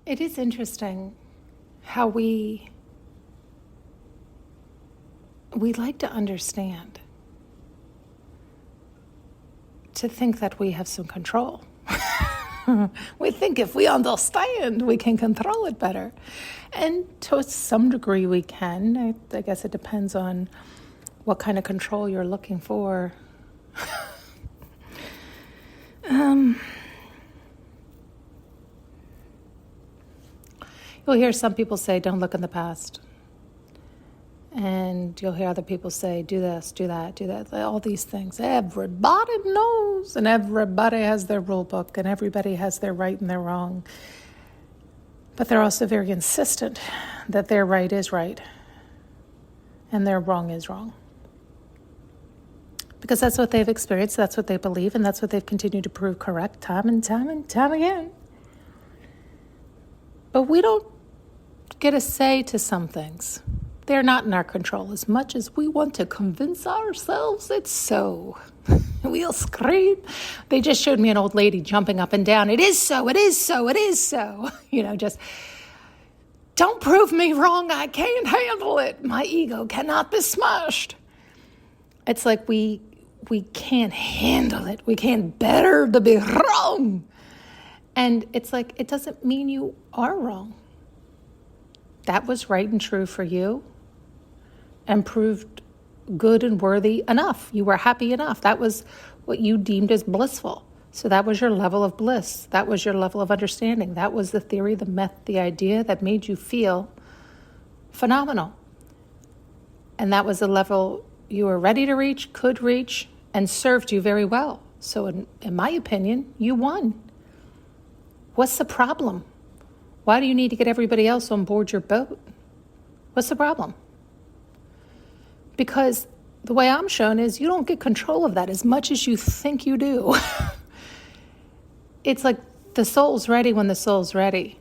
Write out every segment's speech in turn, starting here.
It is interesting how we like to understand, to think that we have some control. We think if we understand, we can control it better. And to some degree we can. I guess it depends on what kind of control you're looking for. You'll hear some people say, don't look in the past. And you'll hear other people say, do this, do that, do that. All these things. Everybody knows, and everybody has their rule book, and everybody has their right and their wrong. But they're also very insistent that their right is right, and their wrong is wrong. Because that's what they've experienced, that's what they believe, and that's what they've continued to prove correct time and time and time again. But we don't get a say to some things. They're not in our control as much as we want to convince ourselves it's so. We'll scream. They just showed me an old lady jumping up and down. It is so, it is so, it is so. Just don't prove me wrong. I can't handle it. My ego cannot be smashed. It's like we can't handle it. We can't bear to be wrong. And it's like, it doesn't mean you are wrong. That was right and true for you and proved good and worthy enough. You were happy enough. That was what you deemed as blissful. So that was your level of bliss. That was your level of understanding. That was the theory, the myth, the idea that made you feel phenomenal. And that was the level you were ready to reach, could reach, and served you very well. So in my opinion, you won. What's the problem? Why do you need to get everybody else on board your boat? What's the problem? Because the way I'm shown is you don't get control of that as much as you think you do. It's like the soul's ready when the soul's ready.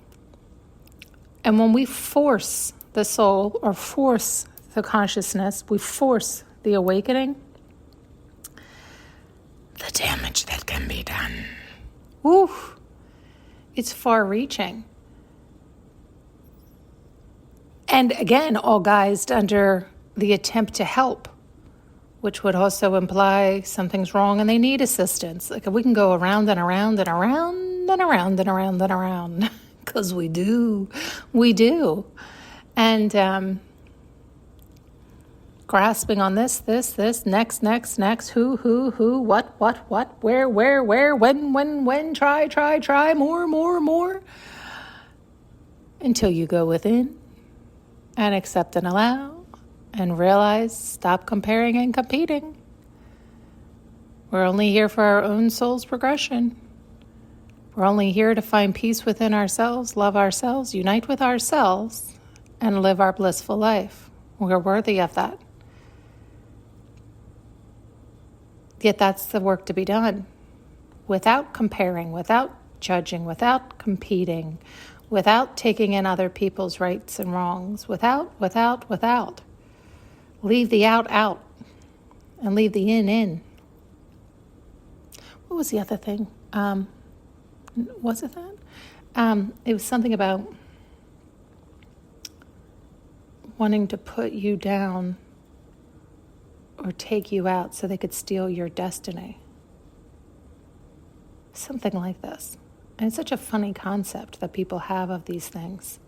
And when we force the soul or force the consciousness, we force the awakening, the damage that can be done, it's far-reaching. And again, all guised under the attempt to help, which would also imply something's wrong and they need assistance. Like we can go around and around and around and around and around and around, because we do. And grasping on this, next, who, what, where, when, try, more, until you go within and accept and allow and realize, stop comparing and competing. We're only here for our own soul's progression. We're only here to find peace within ourselves, love ourselves, unite with ourselves, and live our blissful life. We're worthy of that. Yet that's the work to be done. Without comparing, without judging, without competing, without taking in other people's rights and wrongs, without. Leave the out, and leave the in. What was the other thing? Was it that? It was something about wanting to put you down or take you out so they could steal your destiny. Something like this. And it's such a funny concept that people have of these things.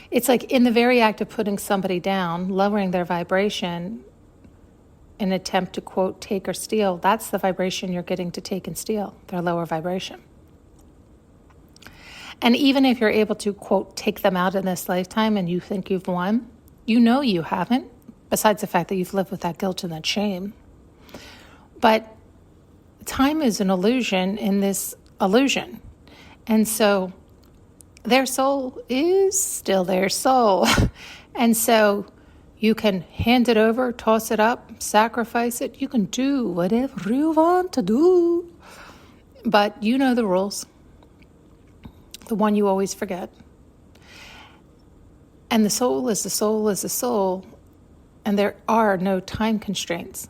It's like in the very act of putting somebody down, lowering their vibration in an attempt to, quote, take or steal, that's the vibration you're getting to take and steal, their lower vibration. And even if you're able to, quote, take them out in this lifetime and you think you've won, you know you haven't, besides the fact that you've lived with that guilt and that shame. But time is an illusion in this illusion. And so their soul is still their soul. And so you can hand it over, toss it up, sacrifice it. You can do whatever you want to do. But you know the rules. The one you always forget. And the soul is the soul is the soul. And there are no time constraints.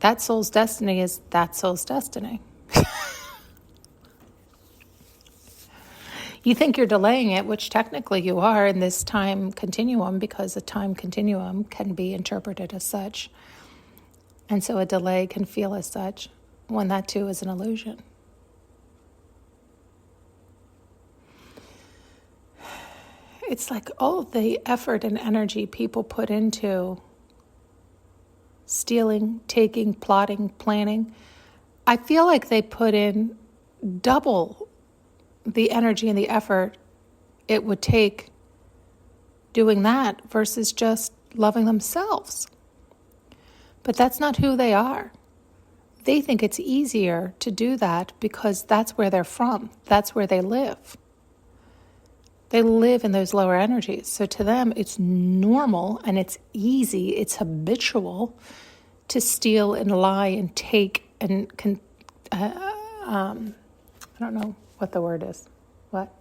that soul's destiny is that soul's destiny. You think you're delaying it, which technically you are in this time continuum, because a time continuum can be interpreted as such. And so a delay can feel as such when that too is an illusion. It's like all the effort and energy people put into stealing, taking, plotting, planning. I feel like they put in double the energy and the effort it would take doing that versus just loving themselves. But that's not who they are. They think it's easier to do that because that's where they're from. That's where they live. They live in those lower energies. So to them, it's normal and it's easy, it's habitual to steal and lie and take and, I don't know what the word is. What?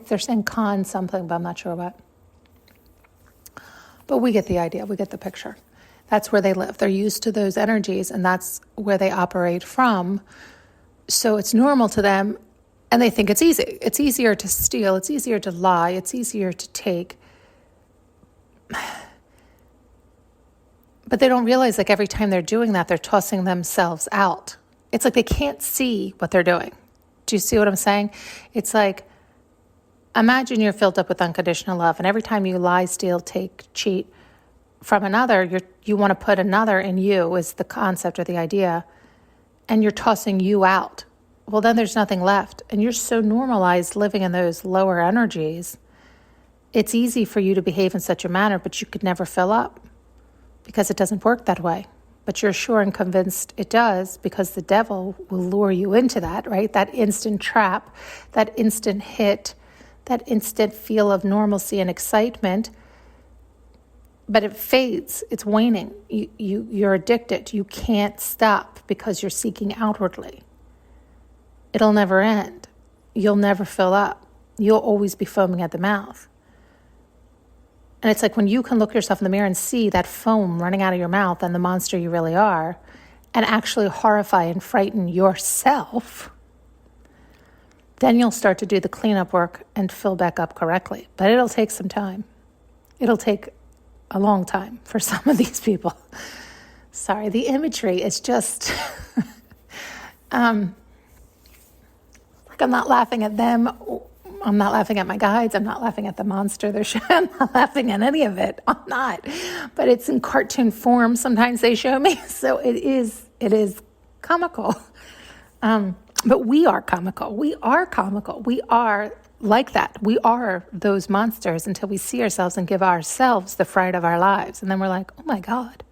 They're saying con something, but I'm not sure what. But we get the idea. We get the picture. That's where they live. They're used to those energies, and that's where they operate from. So it's normal to them, and they think it's easy. It's easier to steal. It's easier to lie. It's easier to take. But they don't realize, like, every time they're doing that, they're tossing themselves out. It's like they can't see what they're doing. Do you see what I'm saying? It's like, imagine you're filled up with unconditional love, and every time you lie, steal, take, cheat from another, you want to put another in you is the concept or the idea, and you're tossing you out. Well, then there's nothing left, and you're so normalized living in those lower energies, it's easy for you to behave in such a manner, but you could never fill up because it doesn't work that way. But you're sure and convinced it does because the devil will lure you into that, right? That instant trap, that instant hit, that instant feel of normalcy and excitement. But it fades. It's waning. You're addicted. You can't stop because you're seeking outwardly. It'll never end. You'll never fill up. You'll always be foaming at the mouth. And it's like when you can look yourself in the mirror and see that foam running out of your mouth and the monster you really are, and actually horrify and frighten yourself, then you'll start to do the cleanup work and fill back up correctly. But it'll take some time. It'll take a long time for some of these people. Sorry, the imagery is just, like I'm not laughing at them. I'm not laughing at my guides. I'm not laughing at the monster they're showing. I'm not laughing at any of it. I'm not. But it's in cartoon form. Sometimes they show me. So it is comical. But we are comical. We are comical. We are like that. We are those monsters until we see ourselves and give ourselves the fright of our lives. And then we're like, oh my God,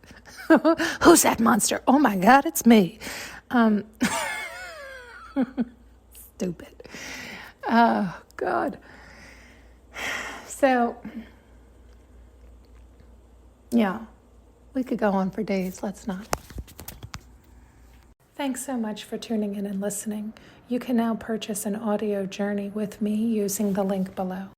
who's that monster? Oh my God, it's me. Stupid. Oh God. So, yeah, we could go on for days. Let's not. Thanks so much for tuning in and listening. You can now purchase an audio journey with me using the link below.